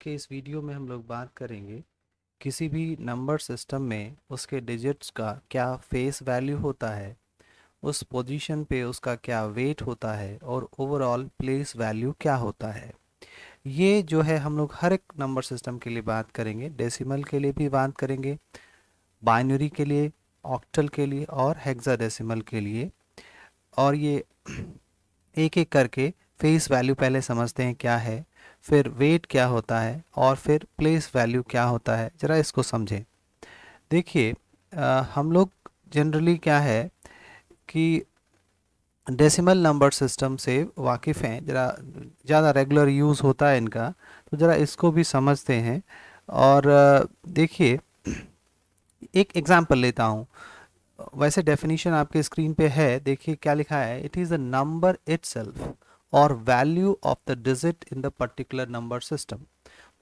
के इस वीडियो में हम लोग बात करेंगे किसी भी नंबर सिस्टम में उसके डिजिट्स का क्या फेस वैल्यू होता है, उस पोजीशन पे उसका क्या वेट होता है और ओवरऑल प्लेस वैल्यू क्या होता है। ये जो है हम लोग हर एक नंबर सिस्टम के लिए बात करेंगे, डेसिमल के लिए भी बात करेंगे, बाइनरी के लिए, ऑक्टल के लिए और हेक्साडेसिमल के लिए। और ये एक एक करके फेस वैल्यू पहले समझते हैं क्या है, फिर वेट क्या होता है और फिर प्लेस वैल्यू क्या होता है। ज़रा इसको समझें। देखिए, हम लोग जनरली क्या है कि डेसिमल नंबर सिस्टम से वाकिफ़ हैं, ज़रा ज़्यादा रेगुलर यूज़ होता है इनका, तो ज़रा इसको भी समझते हैं। और देखिए, एक एग्जांपल लेता हूँ। वैसे डेफिनेशन आपके स्क्रीन पे है, देखिए क्या लिखा है। It is the number itself और value of the digit in the particular number system.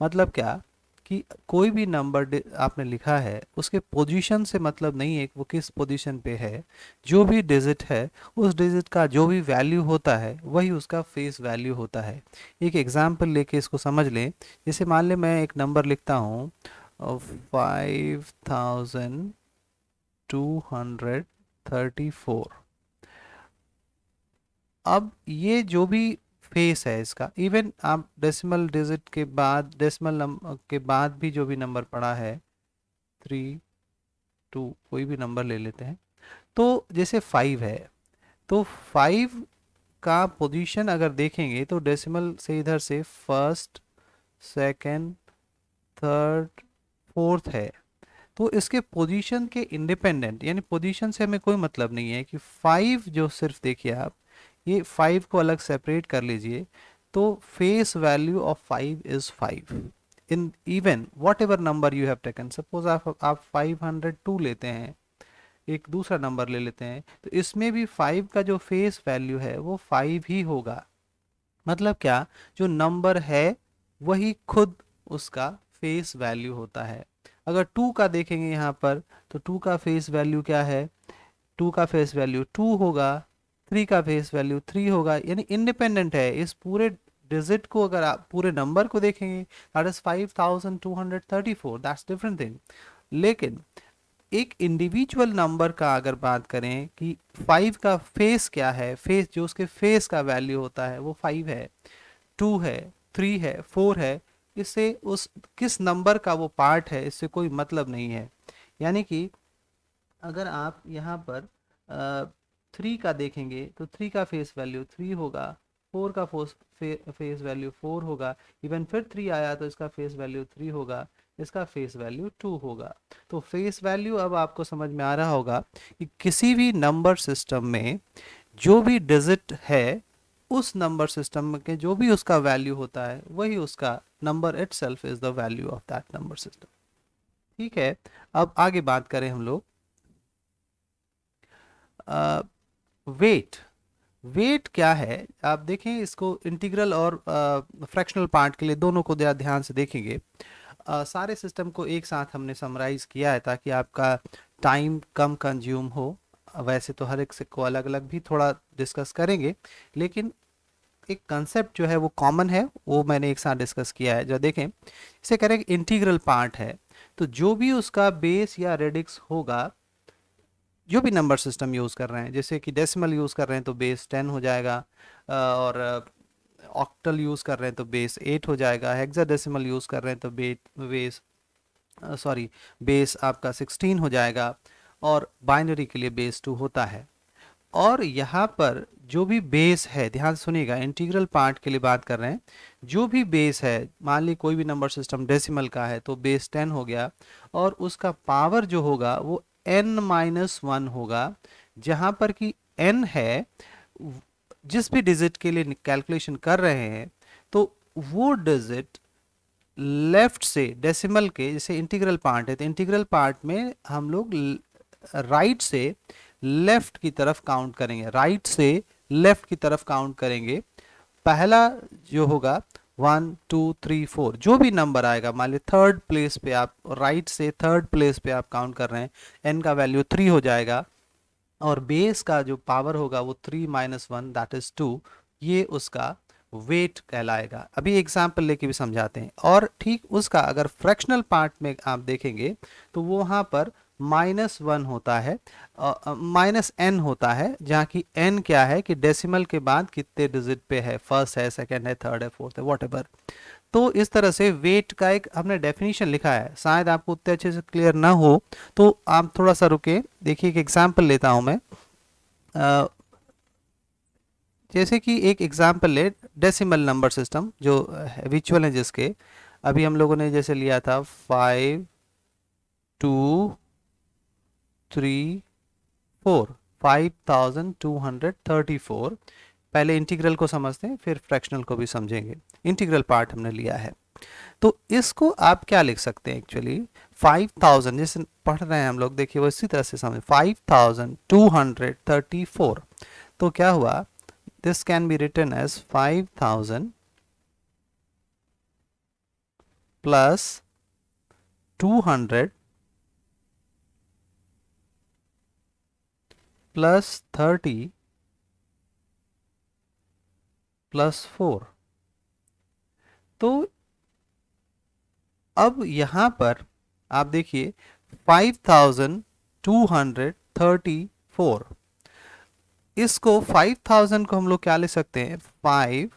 मतलब क्या कि कोई भी नंबर आपने लिखा है, उसके पोजीशन से मतलब नहीं है कि वो किस पोजीशन पे है। जो भी डिजिट है, उस डिजिट का जो भी वैल्यू होता है वही उसका फेस वैल्यू होता है। एक एग्जांपल लेके इसको समझ लें। जैसे मान लें मैं एक नंबर लिखता हूँ 5234। अब ये जो भी फेस है इसका, इवन आप डेसिमल डिजिट के बाद, डेसिमल नंबर के बाद भी जो भी नंबर पड़ा है, 32, कोई भी नंबर ले लेते हैं। तो जैसे 5 है, तो 5 का पोजीशन अगर देखेंगे तो डेसिमल से इधर से फर्स्ट, सेकंड, थर्ड, फोर्थ है। तो इसके पोजीशन के इंडिपेंडेंट, यानी पोजीशन से हमें कोई मतलब नहीं है कि 5 जो, सिर्फ देखिए आप, ये 5 को अलग सेपरेट कर लीजिए तो face value of 5 is 5 in even what ever number you have taken. Suppose आप 502 लेते हैं, एक दूसरा नंबर ले लेते हैं, तो इसमें भी 5 का जो फेस वैल्यू है वो 5 ही होगा। मतलब क्या, जो नंबर है वही खुद उसका फेस वैल्यू होता है। अगर 2 का देखेंगे यहाँ पर, तो 2 का फेस वैल्यू क्या है, 2 का फेस वैल्यू 2 होगा, 3 का फेस वैल्यू 3 होगा, यानी इंडिपेंडेंट है। इस पूरे डिजिट को अगर आप पूरे नंबर को देखेंगे, that is 5234, that's different thing. लेकिन एक इंडिविजुअल नंबर का अगर बात करें कि 5 का फेस क्या है, फेस जो उसके फेस का वैल्यू होता है वो 5 है, 2 है, 3 है, 4 है। इससे उस किस नंबर का वो पार्ट है इससे कोई मतलब नहीं है। यानी कि अगर आप यहाँ पर 3 का देखेंगे तो 3 का फेस वैल्यू 3 होगा, 4 का फेस वैल्यू 4 होगा, इवन फिर 3 आया तो इसका फेस वैल्यू 3 होगा, इसका फेस वैल्यू 2 होगा। तो फेस वैल्यू अब आपको समझ में आ रहा होगा कि किसी भी नंबर सिस्टम में जो भी डिजिट है, उस नंबर सिस्टम के जो भी उसका वैल्यू होता है वही उसका number itself is the value of that number system. ठीक है, अब आगे बात करें हम लोग। वेट, वेट क्या है आप देखें इसको। इंटीग्रल और फ्रैक्शनल पार्ट के लिए दोनों को ध्यान से देखेंगे। सारे सिस्टम को एक साथ हमने समराइज किया है ताकि आपका टाइम कम कंज्यूम हो। वैसे तो हर एक से को अलग अलग भी थोड़ा डिस्कस करेंगे, लेकिन एक कंसेप्ट जो है वो कॉमन है, वो मैंने एक साथ डिस्कस किया है। जो देखें, इसे कह रहे हैं इंटीग्रल पार्ट है, तो जो भी उसका बेस या रेडिक्स होगा, जो भी नंबर सिस्टम यूज़ कर रहे हैं, जैसे कि डेसिमल यूज़ कर रहे हैं तो बेस 10 हो जाएगा, और ऑक्टल यूज़ कर रहे हैं तो बेस 8 हो जाएगा, हेक्साडेसिमल यूज़ कर रहे हैं तो बेस आपका 16 हो जाएगा, और बाइनरी के लिए बेस 2 होता है। और यहाँ पर जो भी बेस है, ध्यान से सुनिएगा, इंटीग्रल पार्ट के लिए बात कर रहे हैं। जो भी बेस है, मान ली कोई भी नंबर सिस्टम डेसिमल का है तो बेस 10 हो गया, और उसका पावर जो होगा वो n-1 होगा। जहाँ पर कि n है, जिस भी डिजिट के लिए कैलकुलेशन कर रहे हैं, तो वो डिजिट लेफ्ट से डेसिमल के, जैसे इंटीग्रल पार्ट है तो इंटीग्रल पार्ट में हम लोग राइट से लेफ्ट की तरफ काउंट करेंगे, राइट से लेफ्ट की तरफ काउंट करेंगे। पहला जो होगा 1 2 3 4, जो भी नंबर आएगा, मान लीजिए थर्ड प्लेस पे, आप राइट से थर्ड प्लेस पे आप काउंट कर रहे हैं, एन का वैल्यू 3 हो जाएगा, और बेस का जो पावर होगा वो 3 - 1, दैट इज 2। ये उसका वेट कहलाएगा। अभी एग्जाम्पल लेके भी समझाते हैं। और ठीक उसका अगर फ्रैक्शनल पार्ट में आप देखेंगे तो वो वहाँ पर -1 होता है, -n होता है, जहाँ की n क्या है कि डेसिमल के बाद कितने डिजिट पे है, फर्स्ट है, सेकंड है, थर्ड है, फोर्थ है, वॉट। तो इस तरह से वेट का एक हमने डेफिनेशन लिखा है, शायद आपको उतने अच्छे से क्लियर ना हो तो आप थोड़ा सा रुके, देखिए एक एग्जाम्पल लेता हूँ मैं। जैसे कि एक एग्जाम्पल ले, डेसिमल नंबर सिस्टम जो विचुअल है जिसके, अभी हम लोगों ने जैसे लिया था 5 2 3 4, 5234। पहले इंटीग्रल को समझते हैं फिर फ्रैक्शनल को भी समझेंगे। इंटीग्रल पार्ट हमने लिया है, तो इसको आप क्या लिख सकते हैं एक्चुअली, 5000 जैसे पढ़ रहे हैं हम लोग, देखिए वो इसी तरह से समझ, 5234। तो क्या हुआ, this can be written as 5000 plus 200 plus 30 plus 4। तो अब यहाँ पर आप देखिए 5234, इसको 5000 को हम लोग क्या ले सकते हैं, 5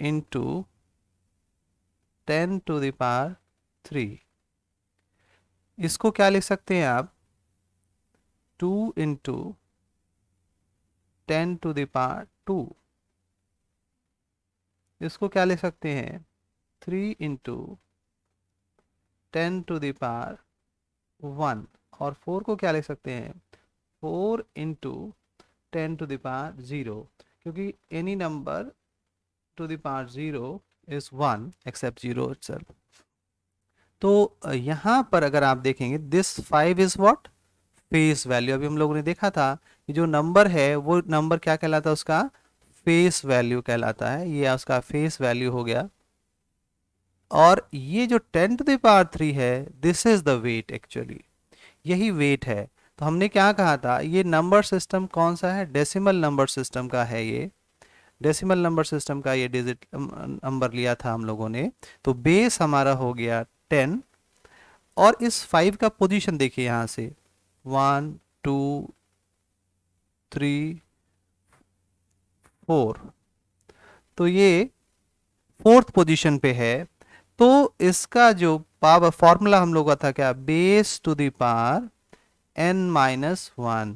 इंटू 10⁻3। इसको क्या लिख सकते हैं आप, 2 इंटू 10⁻2। इसको क्या लिख सकते हैं, 3 इंटू 10⁻1। और 4 को क्या लिख सकते हैं, 4 इंटू 10⁻0, क्योंकि any number to the power 0 is 1 except 0 itself. तो यहाँ पर अगर आप देखेंगे, this 5 is what, face value. अभी हम लोगों ने देखा था कि जो नंबर है वो नंबर क्या कहलाता है, उसका फेस वैल्यू कहलाता है, ये उसका फेस वैल्यू हो गया। और ये जो 10⁻3 है, this is the weight actually, यही वेट है। तो हमने क्या कहा था, ये नंबर सिस्टम कौन सा है, डेसिमल नंबर सिस्टम का है। ये डेसिमल नंबर सिस्टम का ये डिजिट नंबर लिया था हम लोगों ने। तो बेस हमारा हो गया 10, और इस 5 का पोजीशन देखिए यहाँ से 1 2 3 4, तो ये फोर्थ पोजीशन पे है। तो इसका जो पावर फॉर्मूला हम लोग का था क्या, base to the power n-1,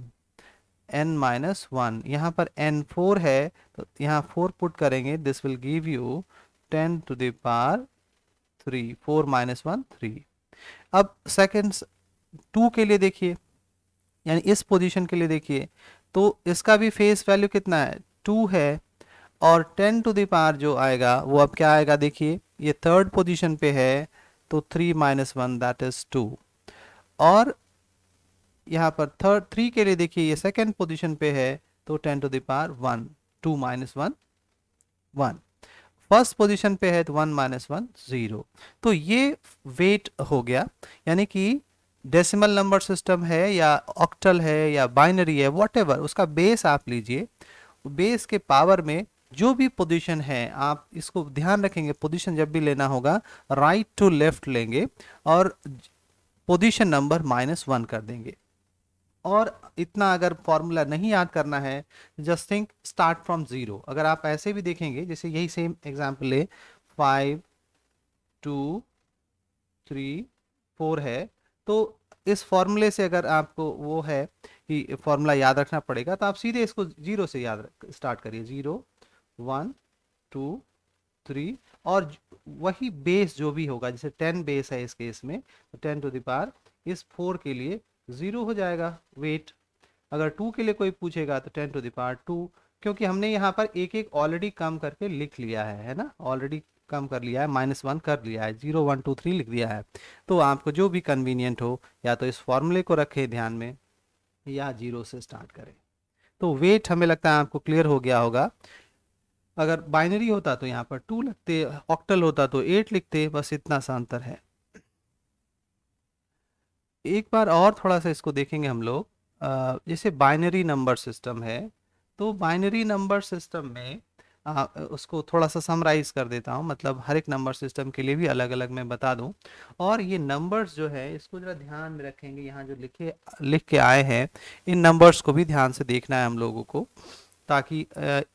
n-1। यहाँ पर n4 है, तो यहाँ 4 पुट करेंगे, दिस विल गिव यू 10⁻3, 4 - 1 3। अब सेकेंड 2 के लिए देखिए, यानी इस पोजीशन के लिए देखिए, तो इसका भी फेस वैल्यू कितना है, 2 है। और 10⁻, जो आएगा वो अब क्या आएगा, देखिए ये थर्ड पोजीशन पे है, तो 3 - 1 दैट इज 2। और यहाँ पर 3 के लिए देखिए, ये सेकेंड पोजीशन पे है, तो 10⁻1, 2 - 1 1। फर्स्ट पोजीशन पे है तो 1 - 1 0। तो ये वेट हो गया, यानी कि डेसिमल नंबर सिस्टम है या ऑक्टल है या बाइनरी है, व्हाटएवर, उसका बेस आप लीजिए। बेस के पावर में जो भी पोजीशन है, आप इसको ध्यान रखेंगे, पोजीशन जब भी लेना होगा राइट टू लेफ्ट लेंगे और पोजीशन नंबर -1 कर देंगे। और इतना अगर फॉर्मूला नहीं याद करना है, जस्ट थिंक स्टार्ट फ्रॉम 0। अगर आप ऐसे भी देखेंगे, जैसे यही सेम एग्जांपल ले, 5 2 3 4 है, तो इस फॉर्मूले से अगर आपको वो है कि फॉर्मूला याद रखना पड़ेगा, तो आप सीधे इसको 0 से याद स्टार्ट करिए, 0 1 2 3। और वही बेस जो भी होगा, जैसे 10 बेस है इस केस में, तो 10⁻, इस 4 के लिए 0 हो जाएगा वेट। अगर 2 के लिए कोई पूछेगा तो 10⁻2, क्योंकि हमने यहाँ पर एक एक ऑलरेडी कम करके लिख लिया है ना, ऑलरेडी कम कर लिया है, -1 कर लिया है, 0 1 2 3 लिख दिया है। तो आपको जो भी कन्वीनियंट हो, या तो इस फॉर्मूले को रखें ध्यान में, या 0 से स्टार्ट करें। तो वेट हमें लगता है आपको क्लियर हो गया होगा। अगर बाइनरी होता तो यहाँ पर 2 लिखते, ऑक्टल होता तो 8 लिखते, बस इतना सा अंतर है। एक बार और थोड़ा सा इसको देखेंगे हम लोग। जैसे बाइनरी नंबर सिस्टम है, तो बाइनरी नंबर सिस्टम में उसको थोड़ा सा समराइज कर देता हूँ, मतलब हर एक नंबर सिस्टम के लिए भी अलग अलग मैं बता दूँ। और ये नंबर्स जो है इसको जरा ध्यान में रखेंगे, यहाँ जो लिख के आए हैं इन नंबर्स को भी ध्यान से देखना है हम लोगों को, ताकि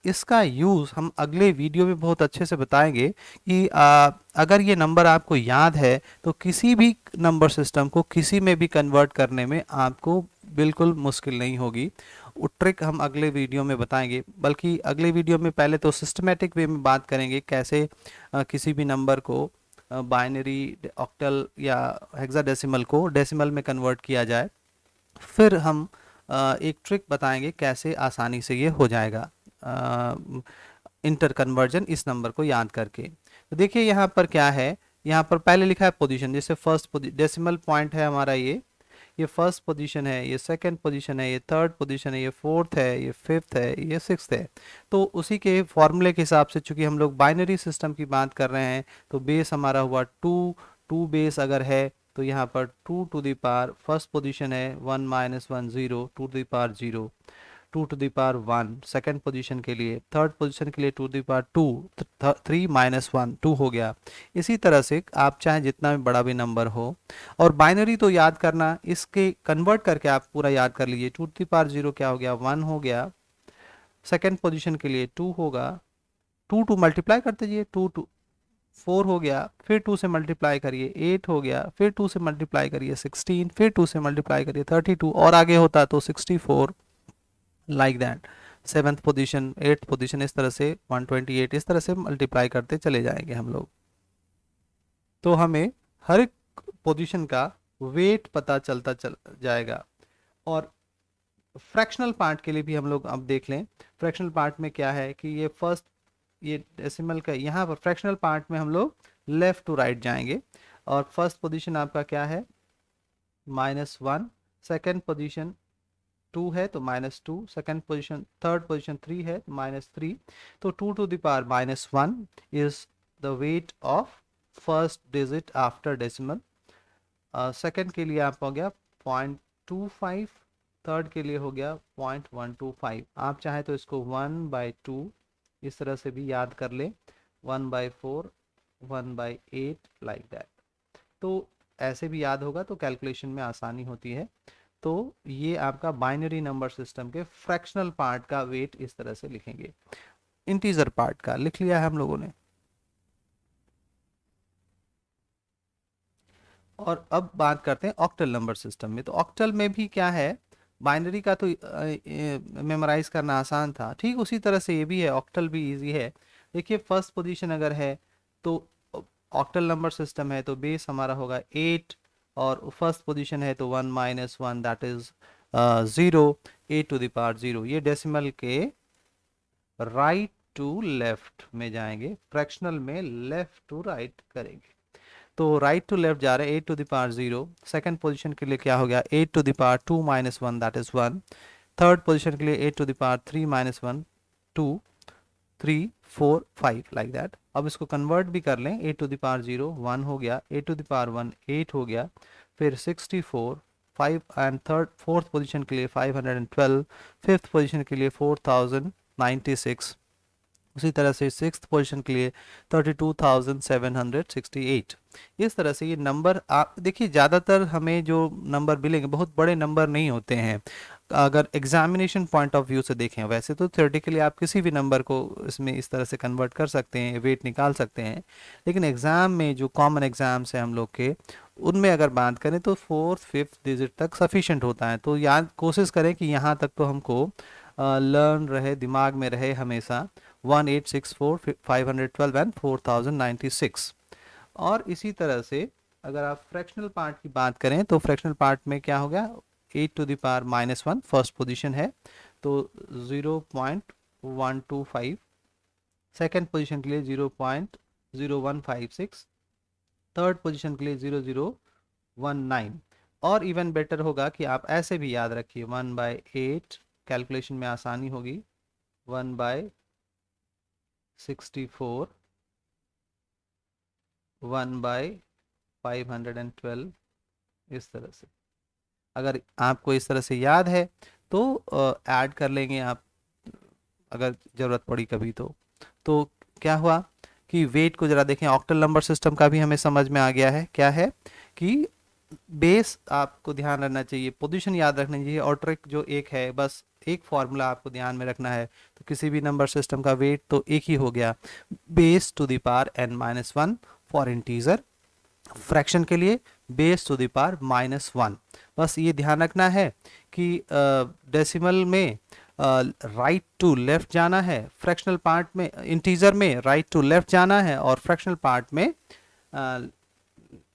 इसका यूज़ हम अगले वीडियो में बहुत अच्छे से बताएंगे कि अगर ये नंबर आपको याद है तो किसी भी नंबर सिस्टम को किसी में भी कन्वर्ट करने में आपको बिल्कुल मुश्किल नहीं होगी। वो ट्रिक हम अगले वीडियो में बताएंगे, बल्कि अगले वीडियो में पहले तो सिस्टमेटिक वे में बात करेंगे कैसे किसी भी नंबर को बाइनरी, ऑक्टल या हेक्साडेसिमल को डेसिमल में कन्वर्ट किया जाए। फिर हम एक ट्रिक बताएंगे कैसे आसानी से ये हो जाएगा इंटर कन्वर्जन इस नंबर को याद करके। तो देखिए यहाँ पर क्या है, यहाँ पर पहले लिखा है पोजीशन, जैसे फर्स्ट डेसिमल पॉइंट है हमारा, ये फर्स्ट पोजीशन है, ये सेकंड पोजीशन है, ये थर्ड पोजीशन है, ये फोर्थ है, ये फिफ्थ है, ये सिक्स्थ है। तो उसी के फॉर्मूले के हिसाब से चूंकि हम लोग बाइनरी सिस्टम की बात कर रहे हैं तो बेस हमारा हुआ टू, टू बेस अगर है तो यहाँ पर two to the power, first position है one minus one zero, two to the power zero, two to the power one second position के लिए, थर्ड पोजीशन के लिए two to the power two, three minus one two हो गया। इसी तरह से आप चाहे जितना भी बड़ा भी नंबर हो, और बाइनरी तो याद करना, इसके कन्वर्ट करके आप पूरा याद कर लीजिए। Two to the power zero क्या हो गया, वन हो गया, सेकेंड पोजीशन के लिए टू होगा, टू टू मल्टीप्लाई करते जाइए, टू टू फोर हो गया, फिर टू से मल्टीप्लाई करिए एट हो गया, फिर टू से मल्टीप्लाई करिए सिक्सटीन, फिर टू से मल्टीप्लाई करिए थर्टी टू, और आगे होता तो sixty four, like that. Seventh position, eighth position, इस तरह से 128, इस तरह से मल्टीप्लाई करते चले जाएंगे हम लोग। तो हमें हर एक पोजीशन का वेट पता चलता चल जाएगा। और फ्रैक्शनल पार्ट के लिए भी हम लोग अब देख लें। फ्रैक्शनल पार्ट में क्या है कि ये फर्स्ट, ये डेसिमल का यहाँ पर फ्रैक्शनल पार्ट में हम लोग लेफ्ट टू राइट जाएंगे। और फर्स्ट पोजीशन आपका क्या है, minus one, second position two है तो minus two, second position, third position three है तो माइनस थ्री। तो two to the power minus one is the weight of first digit after decimal. Second के लिए आप हो गया 0.25, थर्ड के लिए हो गया 0.125। आप चाहे तो इसको 1/2 इस तरह से भी याद कर ले, 1/4, 1/8, लाइक दैट। तो ऐसे भी याद होगा तो कैलकुलेशन में आसानी होती है। तो ये आपका बाइनरी नंबर सिस्टम के फ्रैक्शनल पार्ट का वेट इस तरह से लिखेंगे। इंटीजर पार्ट का लिख लिया है हम लोगों ने। और अब बात करते हैं ऑक्टल नंबर सिस्टम में। तो ऑक्टल में भी क्या है, बाइनरी का तो मेमोराइज करना आसान था, ठीक उसी तरह से ये भी है, ऑक्टल भी इजी है। देखिए फर्स्ट पोजीशन अगर है तो ऑक्टल नंबर सिस्टम है तो बेस हमारा होगा 8, और फर्स्ट पोजीशन है तो 1 minus one that is 0, 8 to the power 0। ये डेसिमल के राइट टू लेफ्ट में जाएंगे, फ्रैक्शनल में लेफ्ट टू राइट करेंगे। तो राइट टू लेफ्ट जा रहे हैं, 8 to the power 0। Second position के लिए क्या हो गया, 8 to the power 2 minus one that is 1। Third position के लिए 8 to the power 3 minus one, 2, 3, 4, 5, like that. अब इसको कन्वर्ट भी कर लें, 8 टू द पावर 0 1 हो गया, 8 टू द पावर 1 8 हो गया, फिर 64, 5, एंड थर्ड फोर्थ पोजीशन के लिए 512, फिफ्थ पोजीशन के लिए 4096, उसी तरह से सिक्स्थ पोजीशन के लिए 32,768। इस तरह से ये नंबर आप देखिए, ज़्यादातर हमें जो नंबर मिलेंगे बहुत बड़े नंबर नहीं होते हैं अगर एग्जामिनेशन पॉइंट ऑफ व्यू से देखें। वैसे तो थ्योरेटिकली आप किसी भी नंबर को इसमें इस तरह से कन्वर्ट कर सकते हैं, वेट निकाल सकते हैं, लेकिन एग्ज़ाम में जो कॉमन एग्ज़ाम्स हैं हम लोग के, उनमें अगर बात करें तो फोर्थ फिफ्थ डिजिट तक सफिशेंट होता है। तो याद कोशिश करें कि यहाँ तक तो हमको लर्न रहे, दिमाग में रहे हमेशा, 1864, 512 एंड 4096। और इसी तरह से अगर आप फ्रैक्शनल पार्ट की बात करें तो फ्रैक्शनल पार्ट में क्या हो गया, 8 to the power minus one first position है तो 0.125, सेकेंड पोजीशन के लिए 0.0156, थर्ड पोजीशन के लिए 0019। और इवन बेटर होगा कि आप ऐसे भी याद रखिए, 1/8, कैलकुलेशन में आसानी होगी, 1/64, 1/512, इस तरह से। अगर आपको इस तरह से याद है तो ऐड कर लेंगे आप, अगर ज़रूरत पड़ी कभी तो तो क्या हुआ कि वेट को जरा देखें, ऑक्टल नंबर सिस्टम का भी हमें समझ में आ गया है क्या है कि बेस आपको ध्यान रखना चाहिए, पोजीशन याद रखना चाहिए, और ट्रिक जो एक है, बस एक फॉर्मूला आपको ध्यान में रखना है। तो किसी भी नंबर सिस्टम का वेट तो एक ही हो गया, base to the power n-1 for integer, fraction के लिए बेस टू द पावर -1। बस ये ध्यान रखना है कि डेसिमल में राइट टू लेफ्ट जाना है, फ्रैक्शनल पार्ट में इंटीजर में राइट टू लेफ्ट जाना है, और फ्रैक्शनल पार्ट में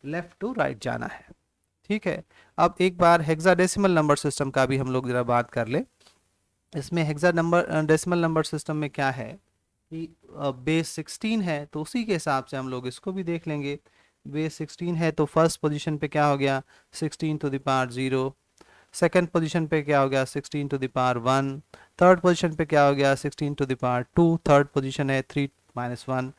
लेफ्ट टू राइट जाना है। ठीक है, अब एक बार हेक्साडेसिमल नंबर सिस्टम का भी हम लोग जरा बात कर ले। इसमें hexa number decimal number system में क्या है कि बेस 16 है, तो उसी के हिसाब से हम लोग इसको भी देख लेंगे। बेस 16 है तो फर्स्ट पोजीशन पे क्या हो गया 16 to the power 0, second position पे क्या हो गया 16 to the power 1, third position पे क्या हो गया 16 to the power 2, third position है 3 -1,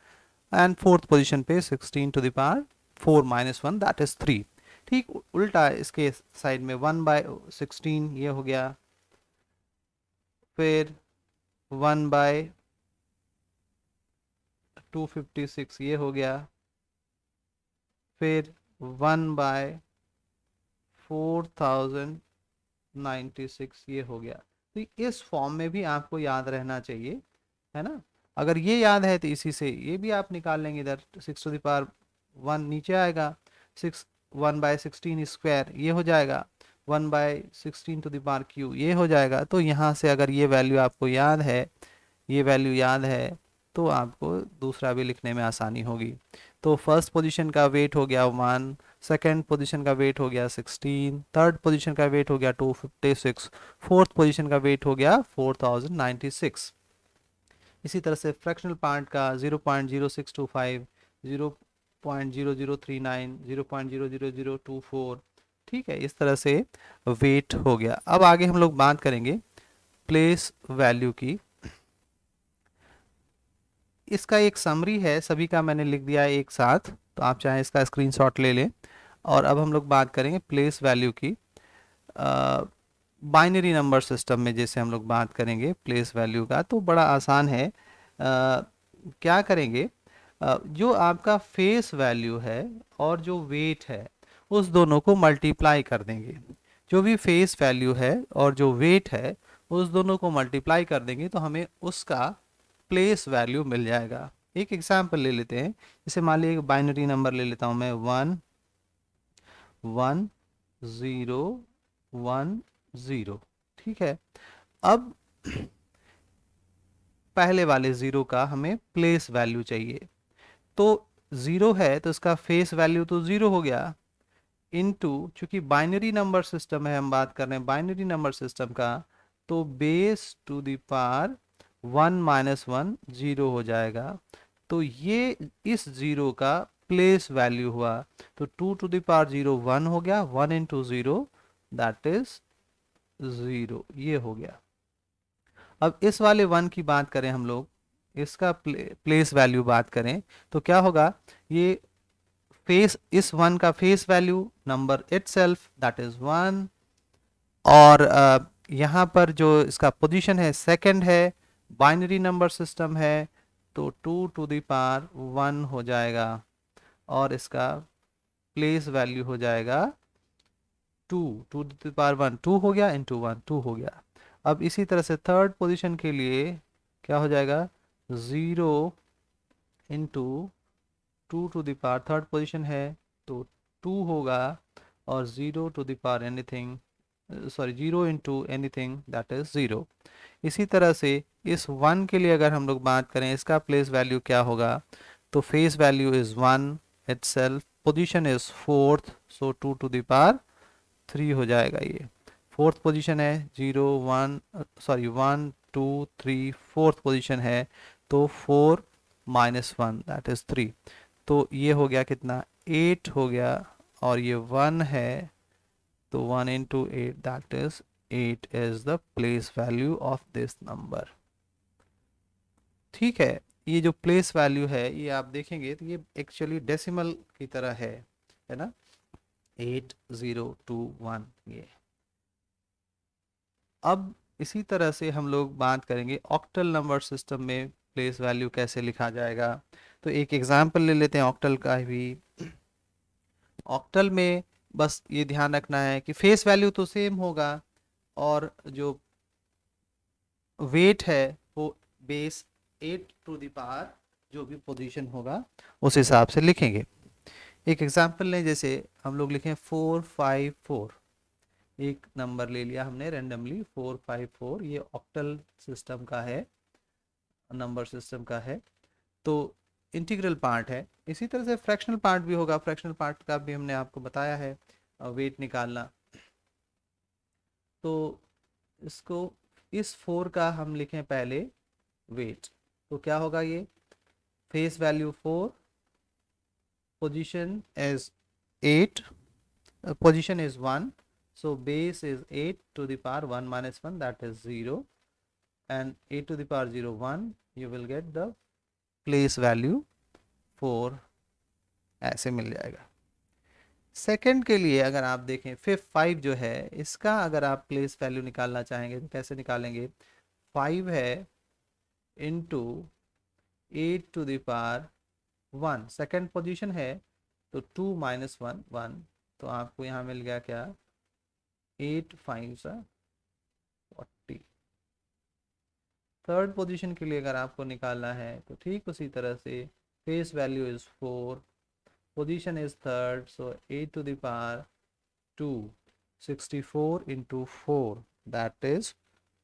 एंड फोर्थ पोजीशन पे 16 to the power 4 -1 that is 3। ठीक उल्टा इसके साइड में 1/16 ये हो गया, फिर 1/256 ये हो गया, फिर 1/4096 ये हो गया। तो इस फॉर्म में भी आपको याद रहना चाहिए, है ना। अगर ये याद है तो इसी से ये भी आप निकाल लेंगे, इधर 6 टू द पावर 1 नीचे आएगा, 1/16 स्क्वायर ये हो जाएगा, 1/16 टू द पावर क्यू ये हो जाएगा। तो यहाँ से अगर ये वैल्यू आपको याद है, ये वैल्यू याद है, तो आपको दूसरा भी लिखने में आसानी होगी। तो फर्स्ट पोजीशन का वेट हो गया 1, सेकंड पोजीशन का वेट हो गया 16, थर्ड पोजीशन का वेट हो गया 256, फोर्थ पोजीशन का वेट हो गया 4096। इसी तरह से फ्रैक्शनल पार्ट का 0.0625, 0.0039, 0.00024, ठीक है, इस तरह से वेट हो गया। अब आगे हम लोग बात करेंगे प्लेस वैल्यू की। इसका एक समरी है, सभी का मैंने लिख दिया है एक साथ, तो आप चाहें इसका स्क्रीनशॉट ले लें। और अब हम लोग बात करेंगे प्लेस वैल्यू की। बाइनरी नंबर सिस्टम में जैसे हम लोग बात करेंगे प्लेस वैल्यू का, तो बड़ा आसान है। क्या करेंगे, जो आपका फेस वैल्यू है और जो वेट है उस दोनों को मल्टीप्लाई कर देंगे। जो भी फेस वैल्यू है और जो वेट है उस दोनों को मल्टीप्लाई कर देंगे तो हमें उसका प्लेस वैल्यू मिल जाएगा। एक एग्जांपल ले लेते हैं, जैसे मान लीजिए एक बाइनरी नंबर ले लेता हूं मैं 1 1 0 1 0। ठीक है, अब पहले वाले ज़ीरो का हमें प्लेस वैल्यू चाहिए। तो ज़ीरो है तो इसका फेस वैल्यू तो ज़ीरो हो गया, इनटू चूंकि बाइनरी नंबर सिस्टम है, हम बात कर रहे हैं बाइनरी नंबर सिस्टम का, तो बेस टू द पावर 1 - 1 0 हो जाएगा। तो ये इस ज़ीरो का प्लेस वैल्यू हुआ। तो 2 टू द पावर 0 1 हो गया, 1 इंटू 0 दैट इज 0, ये हो गया। अब इस वाले 1 की बात करें हम लोग, इसका प्लेस वैल्यू बात करें तो क्या होगा, ये फेस इस 1 का face value number itself that is 1, और यहाँ पर जो इसका पोजीशन है सेकंड है, बाइनरी नंबर सिस्टम है, तो 2 टू द पावर 1 हो जाएगा, और इसका प्लेस वैल्यू हो जाएगा 2 टू द पावर 1, 2 हो गया इंटू 1 2 हो गया। अब इसी तरह से थर्ड पोजीशन के लिए क्या हो जाएगा 0 into 2 to the power, third position है तो 2 होगा, और 0 to the power anything, sorry 0 into anything that is 0। इसी तरह से इस 1 के लिए अगर हम लोग बात करें इसका प्लेस वैल्यू क्या होगा, तो face value is 1 itself, position is fourth, so 2 to the power 3 हो जाएगा। ये फोर्थ पोजीशन है, 0 1 सॉरी 1 2 3 फोर्थ पोजीशन है, तो 4 -1 दैट इज 3। तो ये हो गया कितना 8 हो गया, और ये 1 है, तो 1 into 8 that is 8 is the place value of this number. ठीक है, ये जो प्लेस वैल्यू है ये आप देखेंगे तो ये एक्चुअली डेसिमल की तरह है ना, 8021 ये। अब इसी तरह से हम लोग बात करेंगे ऑक्टल नंबर सिस्टम में प्लेस वैल्यू कैसे लिखा जाएगा। तो एक एग्जाम्पल ले लेते हैं ऑक्टल का भी। ऑक्टल में बस ये ध्यान रखना है कि फेस वैल्यू तो सेम होगा, और जो वेट है वो बेस 8 टू द पावर जो भी पोजीशन होगा उस हिसाब से लिखेंगे। एक एग्जांपल लें, जैसे हम लोग लिखें 454। एक नंबर ले लिया हमने रेंडमली 454, ये ऑक्टल सिस्टम का है, नंबर सिस्टम का है। तो इंटीग्रल पार्ट है। इसी तरह से फ्रैक्शनल पार्ट भी होगा, फ्रैक्शनल पार्ट का भी हमने आपको बताया है वेट निकालना। तो इसको, इस 4 का हम लिखें पहले वेट, तो क्या होगा ये, face value 4, position is 8, position is 1, so base is 8 to the power 1 minus 1, that is 0, and 8 to the power 0 1, you will get the place value 4, ऐसे मिल जाएगा। सेकंड के लिए अगर आप देखें 5 जो है, इसका अगर आप प्लेस वैल्यू निकालना चाहेंगे तो कैसे निकालेंगे, 5 है into 8 to the power 1, second position है, तो 2 माइनस 1 1, तो आपको यहाँ मिल गया क्या, 8 5 40। थर्ड पोजीशन के लिए अगर आपको निकालना है तो ठीक उसी तरह से, face value is 4, position is third, so 8 to the power 2, 64 into 4, that is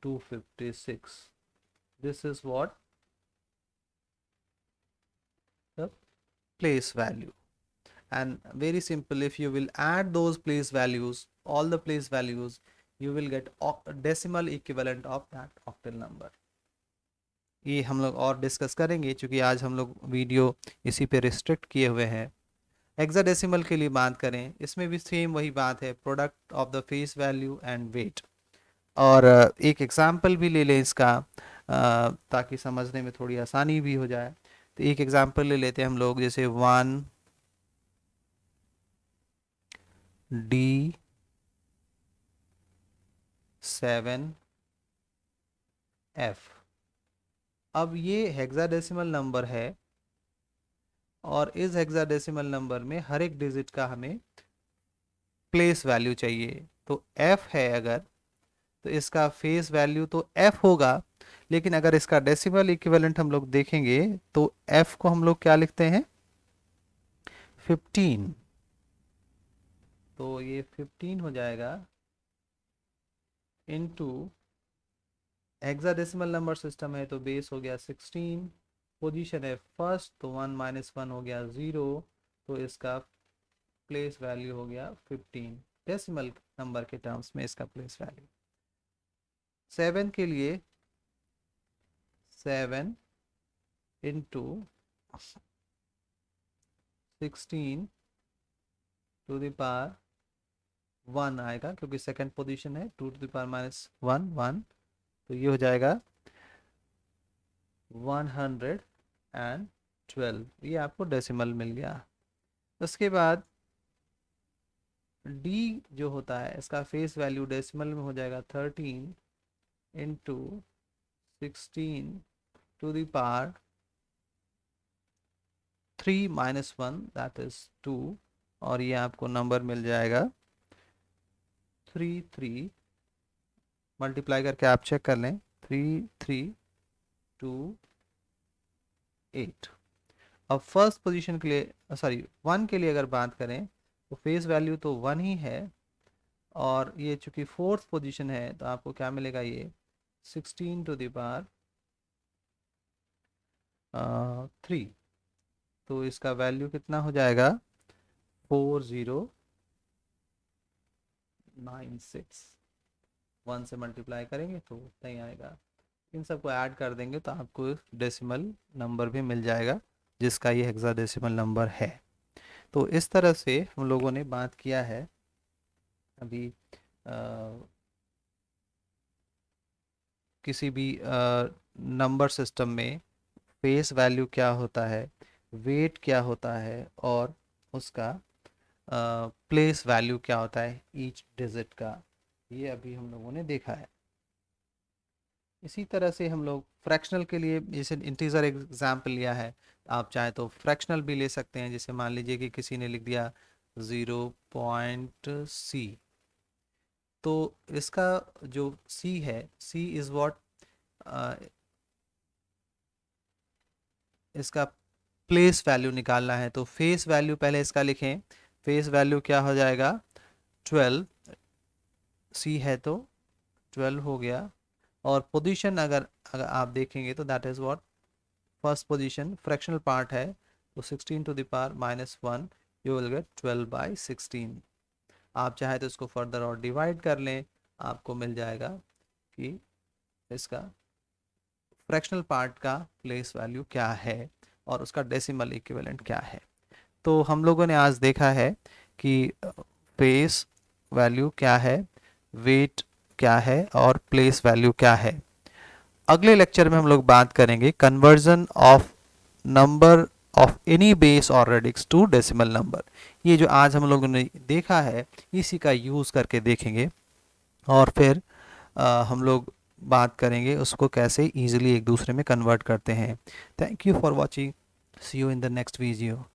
256. This is what the place value. And very simple, if you will add those place values, all the place values, you will get decimal equivalent of that octal number. ये हम लोग और discuss करेंगे, क्योंकि आज हम लोग video इसी पे रिस्ट्रिक्ट किए हुए हैं। हेक्साडेसिमल के लिए बात करें, इसमें भी सेम वही बात है, product of the face value and weight. और एक एग्जाम्पल भी ले लें इसका, ताकि समझने में थोड़ी आसानी भी हो जाए। तो एक एग्जाम्पल ले लेते हैं हम लोग, जैसे 1 D 7 F। अब ये हेक्साडेसिमल नंबर है, और इस हेक्साडेसिमल नंबर में हर एक डिजिट का हमें प्लेस वैल्यू चाहिए। तो F है अगर, तो इसका फेस वैल्यू तो F होगा, लेकिन अगर इसका डेसिमल इक्विवेलेंट हम लोग देखेंगे तो F को हम लोग क्या लिखते हैं, 15। तो ये 15 हो जाएगा इनटू, हेक्साडेसिमल नंबर सिस्टम है तो बेस हो गया 16, पोजीशन है फर्स्ट, तो 1 माइनस 1 हो गया 0, तो इसका प्लेस वैल्यू हो गया 15, डेसिमल नंबर के टर्म्स में इसका प्लेस वैल्यू। 7 के लिए 7 इंटू 16 टू द पावर 1 आएगा, क्योंकि सेकंड पोजीशन है, 2 टू द पावर माइनस 1 1, तो ये हो जाएगा 112, ये आपको डेसिमल मिल गया। उसके बाद D जो होता है, इसका फेस वैल्यू डेसिमल में हो जाएगा 13 into 16 to the power 3 minus 1, that is 2, और ये आपको नंबर मिल जाएगा 33, मल्टीप्लाई करके आप चेक कर लें, 3328। अब फर्स्ट पोजीशन के लिए, सॉरी 1 के लिए अगर बात करें तो फेस वैल्यू तो 1 ही है, और ये चूंकि फोर्थ पोजीशन है तो आपको क्या मिलेगा, ये 16 टू द पावर 3, तो इसका वैल्यू कितना हो जाएगा, 4096। 1 से मल्टीप्लाई करेंगे तो उतना ही आएगा, इन सबको ऐड कर देंगे तो आपको डेसिमल नंबर भी मिल जाएगा, जिसका ये हेक्साडेसिमल नंबर है। तो इस तरह से हम लोगों ने बात किया है अभी किसी भी नंबर सिस्टम में फेस वैल्यू क्या होता है, वेट क्या होता है, और उसका प्लेस वैल्यू क्या होता है ईच डिजिट का, ये अभी हम लोगों ने देखा है। इसी तरह से हम लोग फ्रैक्शनल के लिए जैसे इंटीजर एग्जाम्पल लिया है, आप चाहे तो फ्रैक्शनल भी ले सकते हैं। जैसे मान लीजिए कि किसी ने लिख दिया 0.c, तो इसका जो c है, c इज व्हाट, इसका प्लेस वैल्यू निकालना है। तो फेस वैल्यू पहले इसका लिखें, फेस वैल्यू क्या हो जाएगा 12, c है तो 12 हो गया। और पोजीशन अगर अगर आप देखेंगे तो that is what, first position fractional part है, तो 16 to the power -1, you will get 12/16। आप चाहे तो इसको फर्दर और डिवाइड कर लें, आपको मिल जाएगा कि इसका फ्रैक्शनल पार्ट का प्लेस वैल्यू क्या है और उसका डेसिमल इक्विवेलेंट क्या है। तो हम लोगों ने आज देखा है कि फेस वैल्यू क्या है, वेट क्या है और प्लेस वैल्यू क्या है। अगले लेक्चर में हम लोग बात करेंगे conversion of number of any base और रेडिक्स टू डेसिमल नंबर। ये जो आज हम लोगों ने देखा है इसी का यूज़ करके देखेंगे, और फिर हम लोग बात करेंगे उसको कैसे इजीली एक दूसरे में कन्वर्ट करते हैं। Thank you for watching, see you in the next video.